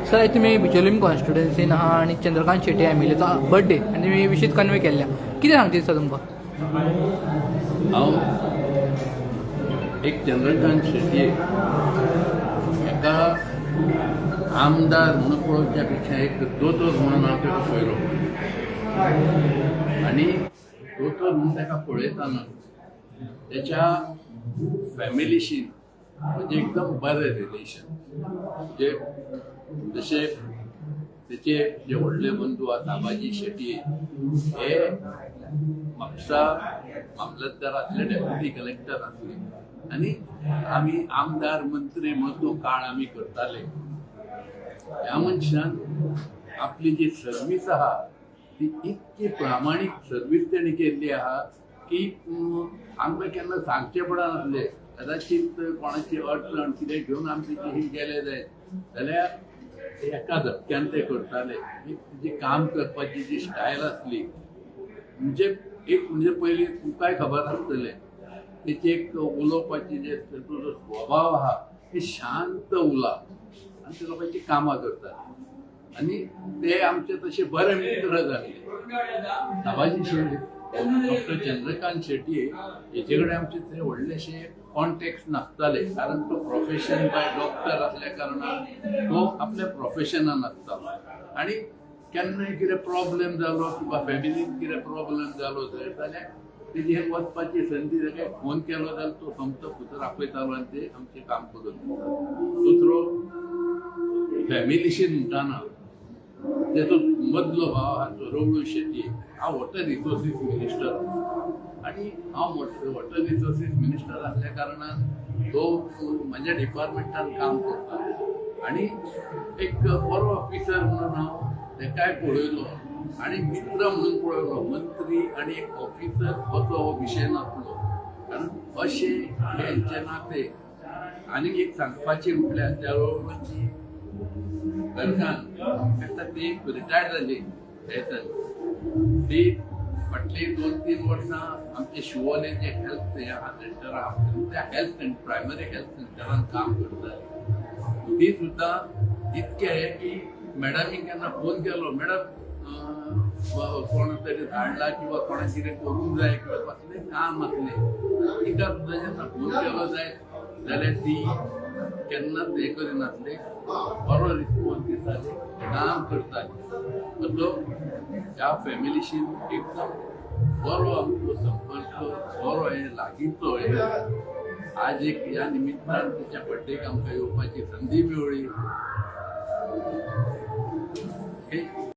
Sir तुमी बिचोलीम कॉन्स्टिट्युएन्सीन आहा आनी चंद्रकांत शेट्टी एमएलएचो बर्थडे आनी तुमी विशीत कन्वे केल्ल्या कितें सांगता सर तुमकां? हांव एक चंद्रकांत शेट्ये एका आमदार म्हणून पळोवच्या पेक्षा एक दोतोर म्हणून हांव ताका पळयलो आनी दोतोर म्हणून ताका पळयतना त्याच्या फॅमिलीशी म्हणजे एकदम बरें रिलेशन म्हणजे जशे त्याचे जे व्हडले बंधू आसा बाबाजी शेट्टी हे म्हापसा मामलतदारांतले डेप्युटी कलेक्टर आसले आनी आमी आमदार मंत्री म्हणून तो काळ आमी करताले. ह्या मनशान आपली जी सर्वीस आहा ती इतकी प्रामाणीक सर्वीस तेणी केल्ली आहा की आमकां केन्ना सांगचें पडनासलें. कदाचित कोणाची अडचण कितें घेवन आमी तेची गेले जाल्यार एका धपक्यान ते करताले. जी काम करपाची जी स्टायल आसली म्हणजे पयलीं तुमकांय खबर आसतलें तेची एक उलोवपाची जे जो स्वभाव आहा ते शांत उला आनी ते लोकांची कामां करतात आनी ते आमचे तशे बरे मित्र जाले. बाबाजी शेट्टी डॉक्टर चंद्रकांत शेट्टी हेचे कडेन आमचे थंय व्हडलेशे कॉन्टॅक्ट्स नासताले कारण तो प्रोफेशन बाय डॉक्टर असल्या कारणान तो आपल्या प्रोफेशनान आसतालो आनी केन्नाय कितें प्रॉब्लेम जालो किंवा फॅमिलीन कितें प्रॉब्लेम जालो जाल्यार तेजी एक वचपाची संदी ताका फोन केलो जाल्यार तो सोमतो भितर आपयतालो आनी ते आमचें काम करून दितालो. दुसरो फॅमिलीशी म्हणटाना तेचो मदलो भाव आहा तो रघु शेट्टी हांव वॉटर रिसोर्सीस मिनिस्टर आनी हांव वॉटर रिसोर्सीस मिनिस्टर आसल्या कारणान तो म्हाज्या डिपार्टमेंटान काम करता आनी एक बरो ऑफिसर म्हणून हांव तेकाय पळयलो आनी मित्र म्हणून पळयलो. मंत्री आनी एक ऑफिसर असो हो विशय नासलो कारण अशे हेंचे नाते. आनी एक सांगपाचें म्हटल्यार त्या बरोबरची गरजान ती रिटायर्ड जाली ती फाटली 2-3 वर्सां आमचे शिवोले जे हेल्थ सेंटर आहा त्या हेल्थ प्रायमरी हेल्थ सेंटरान काम करता. ती सुद्दां इतके की मॅडमी केन्ना फोन केलो मॅडम कोण तरी धाडला किंवा कोणा कितें करूंक जाय किंवा कसलें काम आसलें तिका सुद्दां जेन्ना फोन केलो जाय जाल्यार ती केन्नाच हें करिनासले. बरो रिस्पॉन्स दिताले काम करताले. असो ह्या फॅमिलीशी एकदम बरो आमचो संपर्क बरो हे लागींचो हे. आज एक ह्या निमित्तान तिच्या बर्थडेक आमकां येवपाची संदी मेळ्ळी